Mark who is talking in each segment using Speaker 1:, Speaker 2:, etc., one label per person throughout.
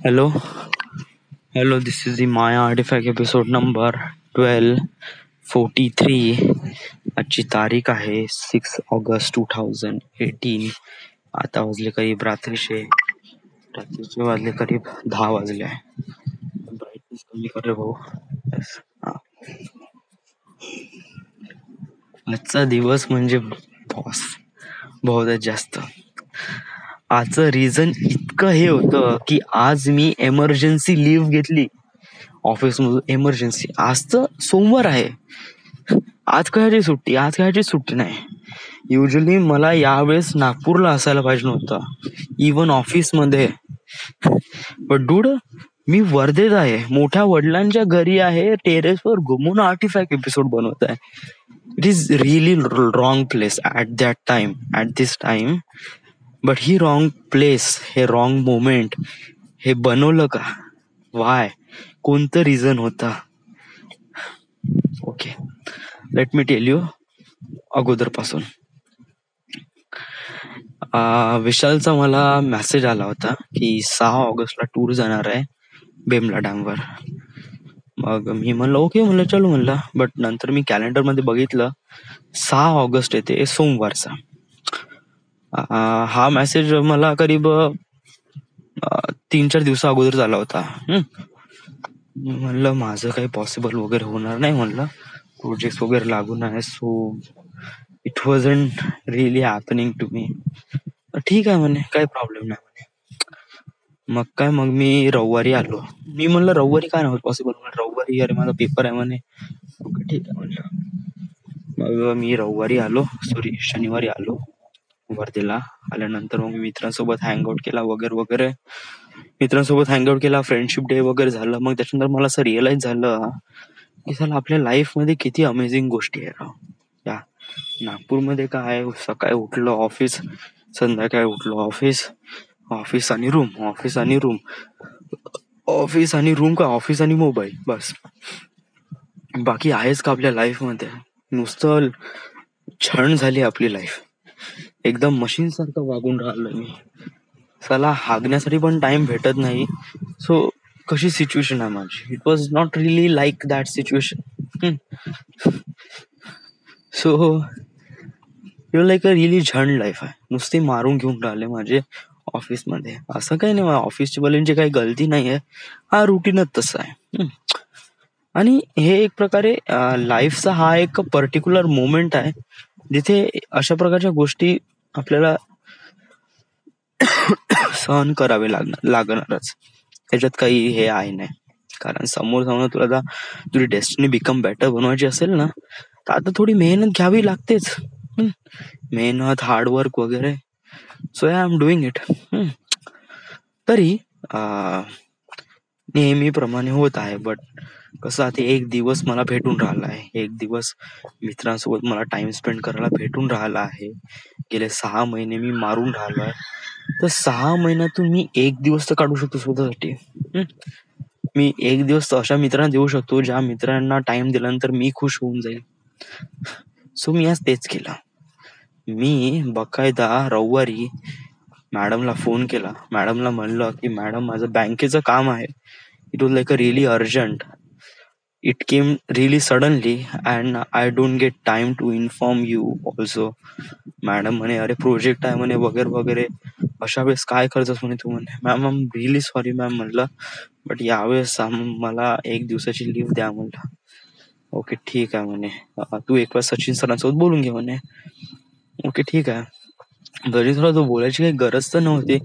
Speaker 1: Hello, hello. This is the Maya Artifact episode number 1243. आजची तारीख आहे 6 ऑगस्ट 2018. आता वाजले करीब रात्रीचे वाजले करीब 10 वाजले आहे. ब्राईटनेस कमी कर रे भाऊ. Yes. हा. आजचा दिवस म्हणजे बॉस बहुत जास्त. आजचं रिझन इतकं हे होतं की आज मी एमर्जन्सी लीव्ह घेतली ऑफिसमधून. एमर्जन्सी. आज तर सोमवार आहे. आज कशाची सुट्टी नाही. युजली मला यावेळेस नागपूरला असायला पाहिजे नव्हतं, इवन ऑफिसमध्ये. बट डूड, मी वर्धेत आहे, मोठ्या वडिलांच्या घरी आहे, टेरेसवर घुमून आर्टिफॅक्ट एपिसोड बनवत आहे. It is really wrong place at that time, at this time. But he wrong place, हे रॉंग मोमेंट हे बनवलं का? वाय? कोणतं रिझन होता? Okay, let me tell you अगोदर पासून. विशालचा मला मेसेज आला होता की 6 ऑगस्टला टूर जाणार आहे बेमला डॅमवर. मग मी म्हणलं ओके, म्हणलं चलो म्हणलं. बट नंतर मी कॅलेंडर मध्ये बघितलं 6 ऑगस्ट येते, सोमवारचा. हा मेसेज मला करीब 3-4 दिवसा अगोदर झाला होता. म्हणलं माझं काही पॉसिबल वगैरे होणार नाही, म्हणलं प्रोजेक्ट वगैरे लागून आहे. So it wasn't really happening to me. ठीक आहे म्हणे, काही प्रॉब्लेम नाही म्हणे. मग मी रविवारी आलो. मी म्हणलं रविवारी काय नाही पॉसिबल, रविवारी अरे माझा पेपर आहे म्हणे. ओके ठीक आहे म्हणलं. मग मी शनिवारी आलो वर्धेला. आल्यानंतर मग मित्रांसोबत हँगआउट केला वगैरे. फ्रेंडशिप डे वगैरे झालं. मग त्याच्यानंतर मला असं रिअलाइज झालं की साला आपल्या लाईफ मध्ये किती अमेझिंग गोष्टी आहे राव. या नागपूरमध्ये काय, सकाळी उठलं ऑफिस, संध्याकाळी उठलो ऑफिस आणि रूम, ऑफिस आणि मोबाईल, बस. बाकी आहेच का आपल्या लाईफ मध्ये? नुसतं क्षण झाली आपली लाईफ. एकदम मशीन सारखं वागून राहिलोय मी. साला हागण्यासाठी पण टाइम भेटत नाही. सो कशी सिच्युएशन आहे माझी? It was not really like that situation. So like a really झंड लाईफ आहे. नुसती मारून घेऊन राहिले माझे ऑफिसमध्ये. असं काही नाही, ऑफिसची वाल्यांची काही गलती नाहीये, हा रुटीनच तसा आहे. आणि हे एक प्रकारे लाईफचा हा एक पर्टिक्युलर मोमेंट आहे जिथे अशा प्रकारच्या गोष्टी आपल्याला सहन करावे लागणारच. त्याच्यात काही हे आहे नाही. कारण समोर जाऊन तुला तुझी डेस्टिनी बिकम बेटर बनवायची असेल ना, तर आता थोडी मेहनत घ्यावी लागतेच. मेहनत, हार्डवर्क वगैरे. So I am doing it. तरी नेहमीप्रमाणे होत आहे. बट कसं आता एक दिवस मला भेटून राहिला आहे, एक दिवस मित्रांसोबत मला टाइम स्पेंड करायला भेटून राहिला आहे. गेले 6 महिने मी मारून राहिलो आहे. तर 6 महिन्यातून मी एक दिवस तर काढू शकतो स्वतःसाठी. मी एक दिवस अशा मित्रांना देऊ शकतो ज्या मित्रांना टाइम दिल्यानंतर मी खुश होऊन जाईल. सो मी आज तेच केलं. मी बकायदा रविवारी मॅडमला फोन केला. मॅडमला म्हणलं की मॅडम, माझं बँकेचं काम आहे. It was like a really urgent. It came really suddenly and I don't get time to inform you also. Madam म्हणे अरे प्रोजेक्ट आहे म्हणे वगैरे. अशा वेळेस काय करतोस म्हणे तू म्हणे. Ma'am, I am really sorry ma'am म्हणलं, बट यावेळेस मला एक दिवसाची लीव्ह द्या म्हणलं. ओके ठीक आहे म्हणे, तू एक वेळ सचिन सरांसोबत बोलून घे म्हणे. ओके ठीक आहे. तरी तुला तो बोलायची काही गरज तर नव्हती.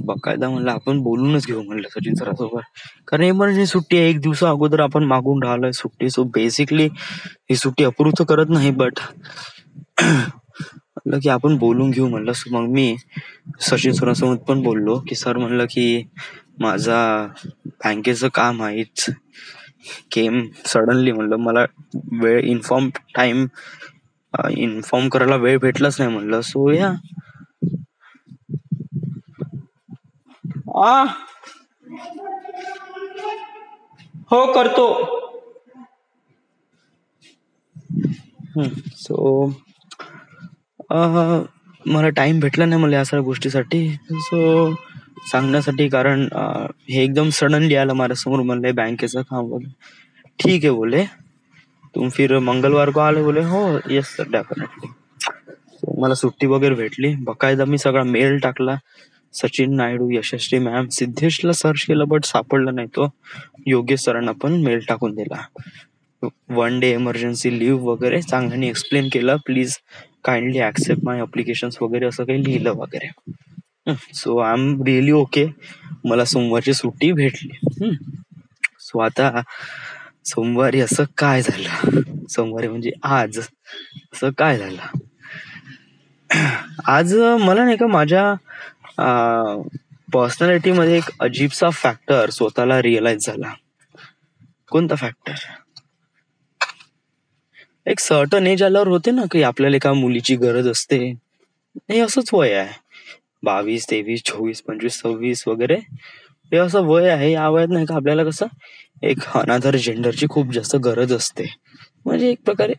Speaker 1: बकायदा म्हणलं आपण बोलूनच घेऊ म्हणलं सचिन सरांसोबत. कारण इमर्जन्सी सुट्टी आहे, एक दिवसा अगोदर आपण मागून राहिलोय सुट्टी. सो बेसिकली ही सुट्टी अप्रूव्ह तर करत नाही, बट म्हणलं की आपण बोलून घेऊ म्हणलं. सो मग मी सचिन सरांसोबत पण बोललो की सर म्हणलं की माझा बँकेचं काम आहे. इट्स केम सडनली म्हणलं, मला वेळ इन्फॉर्म करायला वेळ भेटलाच नाही म्हणलं. सो या हो करतो. सो मला टाइम भेटला नाही मला या सगळ्या गोष्टीसाठी. सो सांगण्यासाठी, कारण हे एकदम सडनली आलं माझ्यासमोर, म्हणले बँकेचं काम वगैरे. ठीक आहे बोले, तुम फिर मंगळवार को आले बोले. हो येस सर डेफिनेटली. मला सुट्टी वगैरे भेटली. बकायदा मी सगळा मेल टाकला. सचिन नायडू, यशस्वी मॅम, सिद्धेशला सर्च केलं बट सापडलं नाही. तो योगेश सरांना पण मेल टाकून दिला. 1 डे इमर्जन्सी लिव्ह वगैरे चांगल्याने एक्सप्लेन केलं. Please kindly accept my application वगैरे असं काही लिहिलं वगैरे. So I am really okay. मला सोमवारची सुट्टी भेटली. सो आता सोमवारी असं काय झालं, सोमवारी म्हणजे आज असं काय झालं. आज मला नाही का माझ्या पर्सनॅलिटी मध्ये एक अजीबसा फॅक्टर स्वतःला रिअलाइज झाला. कोणता फॅक्टर? एक सर्टन एज आल्यावर होते ना की आपल्याला एका मुलीची गरज असते. हे असंच वय आहे, 22, 23, 24, 25, 26 वगैरे. हे असं वय आहे. या वयात नाही का आपल्याला कसं एक अनादर जेंडरची खूप जास्त गरज असते. म्हणजे एक प्रकारे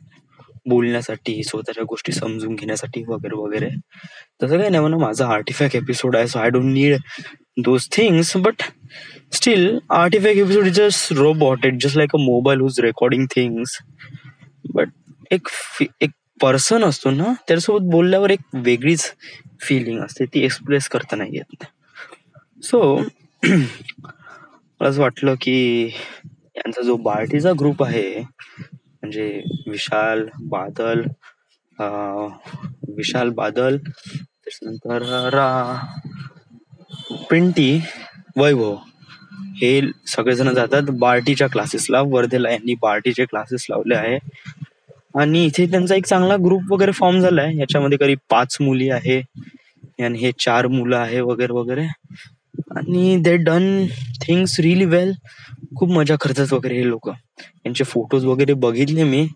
Speaker 1: बोलण्यासाठी, स्वतःच्या गोष्टी समजून घेण्यासाठी वगैरे वगैरे. तसं काही नाही म्हणा, माझा आर्टिफॅक्ट एपिसोड आहे, so I don't need those things. But still artifact episode is just robot, it just like a mobile whose recording things. But एक पर्सन असतो ना, त्याच्यासोबत बोलल्यावर एक वेगळीच फिलिंग असते, ती एक्सप्रेस करता नाही येत. सो मला असं वाटलं की यांचा जो बार्टीचा ग्रुप आहे, म्हणजे विशाल बादल, त्याच्यानंतर पिंटी, वैभव, हे सगळेजण जातात बार्टीच्या क्लासेसला. वर्धेला यांनी बार्टीचे क्लासेस लावले आहे आणि इथे त्यांचा एक चांगला ग्रुप वगैरे फॉर्म झालाय. याच्यामध्ये करीब 5 मुली आहे आणि हे 4 मुलं आहे वगैरे वगैरे. आणि दे डन थिंग्स रिअली वेल. खूप मजा करतात वगैरे हे लोक. यांचे फोटोज वगैरे बघितले मी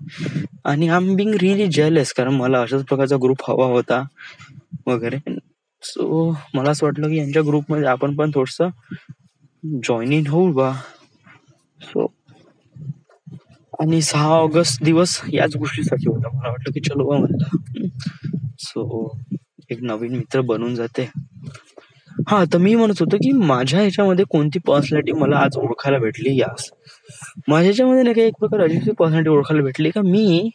Speaker 1: आणि I am being really jealous, कारण मला अशाच प्रकारचा ग्रुप हवा होता वगैरे. सो मला असं वाटलं की यांच्या ग्रुपमध्ये आपण पण थोडस जॉईन इन होऊ बा. सो आणि 6 ऑगस्ट दिवस याच गोष्टीसाठी होता. मला वाटलं की चलो बा म्हणलं. सो एक नवीन मित्र बनून जाते. हा, तर मी म्हणत होतो की माझ्या ह्याच्यामध्ये कोणती पर्सनॅलिटी मला आज ओळखायला भेटली. यास माझ्या ह्याच्यामध्ये नाही का एक प्रकार अशी पर्सनॅलिटी ओळखायला भेटली का मी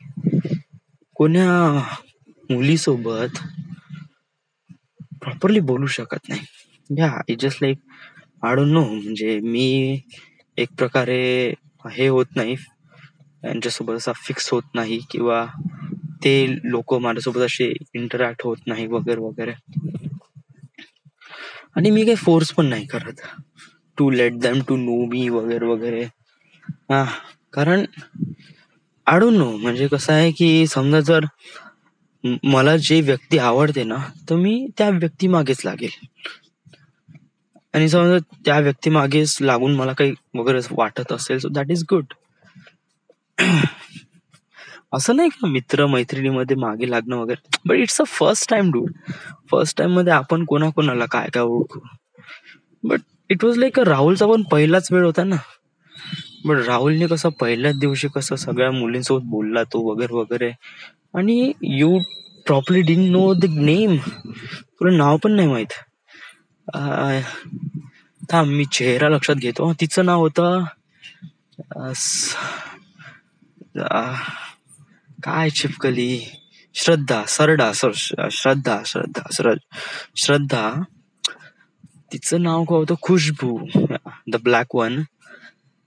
Speaker 1: कोण्या मुलीसोबत प्रॉपरली बोलू शकत नाही. या it just like I don't no, म्हणजे मी एक प्रकारे हे होत नाही, यांच्यासोबत असा फिक्स होत नाही, किंवा ते लोक माझ्यासोबत असे इंटरॅक्ट होत नाही वगैरे वगैरे. आणि मी काही फोर्स पण नाही करत to let them to know me वगैरे वगैरे. हा, कारण आय डोंट नो, म्हणजे कसं आहे की समजा जर मला जे व्यक्ती आवडते ना, तर मी त्या व्यक्ती मागेच लागेल. आणि समजा त्या व्यक्ती मागेच लागून मला काही वगैरे वाटत असेल, सो दॅट इज गुड. असं नाही का मित्र मैत्रिणीमध्ये मागे लागणं वगैरे, but it's a first time dude. First time मध्ये आपण कोणाकोणाला काय काय ओळखू. बट इट वॉज लाईक राहुलचा पण पहिलाच वेळ होता ना. बट राहुलने कसं पहिल्याच दिवशी कसं सगळ्या मुलींसोबत बोलला तो वगैरे वगैरे. आणि you properly didn't know the name, तुला नाव पण नाही माहित. थांब मी चेहरा लक्षात घेतो. तिचं नाव होतं काय चिपकली, श्रद्धा. श्रद्धा. तिचं नाव काय होतं, खुशबू, द ब्लॅक वन.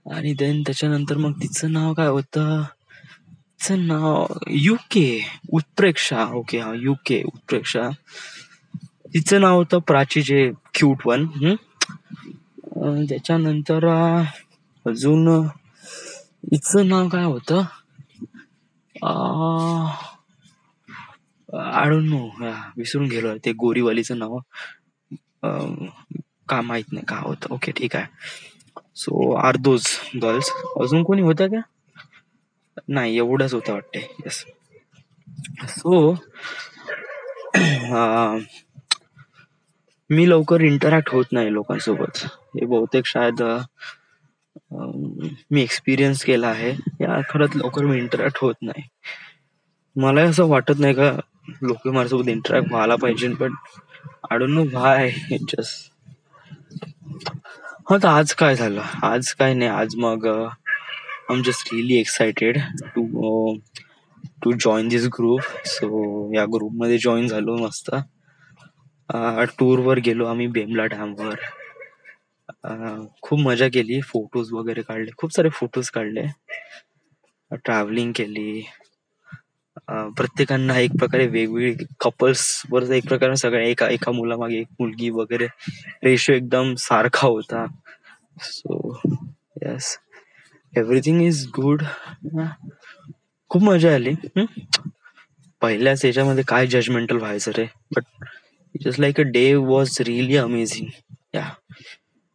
Speaker 1: आणि देन त्याच्यानंतर मग तिचं नाव काय होतं, तिचं नाव युके, उत्प्रेक्षा. ओके, हा युके, उत्प्रेक्षा. तिचं नाव होतं प्राची, जे क्यूट वन. त्याच्यानंतर अजून हिचं नाव काय होतं, आय डोंट नो, विसरून गेलो ते गोरीवालीचं नाव. का माहित नाही का होतं. ओके ठीक आहे. So are those girls. अजून कोणी होतं का? नाही, एवढंच होतं वाटते. येस. सो मी लवकर इंटरॅक्ट होत नाही लोकांसोबत. हे बहुतेक शायद मी एक्सपिरियन्स केला आहे. या खरंच लवकर मी इंटरॅक्ट होत नाही. मला असं वाटत नाही का लोक माझ्यासोबत इंटरॅक्ट व्हायला पाहिजे, but I don't know why. It just तर आज काय झालं, आज काय नाही, आज मग I am just really excited to to join this group. So या ग्रुप मध्ये जॉईन झालो. मस्त टूर वर गेलो आम्ही बेमला डॅम वर. खूप मजा केली, फोटोज वगैरे काढले, खूप सारे फोटोज काढले, ट्रॅव्हलिंग केली. प्रत्येकांना एक प्रकारे वेगवेगळी कपल्स वर एक प्रकारे सगळ्या एका एका मुलामागे एक मुलगी वगैरे, रेशो एकदम सारखा होता. So yes, everything is good. खूप मजा आली. पहिल्याच याच्यामध्ये काय जजमेंटल व्हायचं रे, but just like a day was really amazing. Yeah,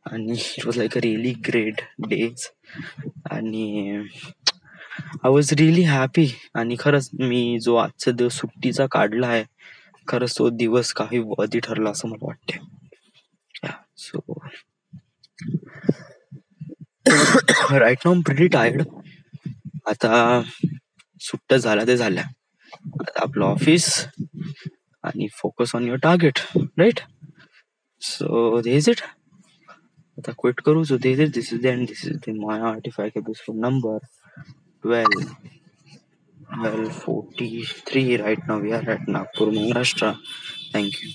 Speaker 1: आणि it was like a really great days. आणि आय वॉज रिअली हॅपी. आणि खरंच मी जो आजचा दिवस सुट्टीचा काढला आहे, खरंच तो दिवस काही वर्दी ठरला असं मला वाटते. So right now pretty tired. आता सुट्ट्या झाल्या ते झाल्या, आता आपलं ऑफिस आणि focus on your target, right? So this it. आता क्विट करू. So this is this is the end. This is the my artifact episode number 1243. Right now we are at Nagpur, Maharashtra. Thank you.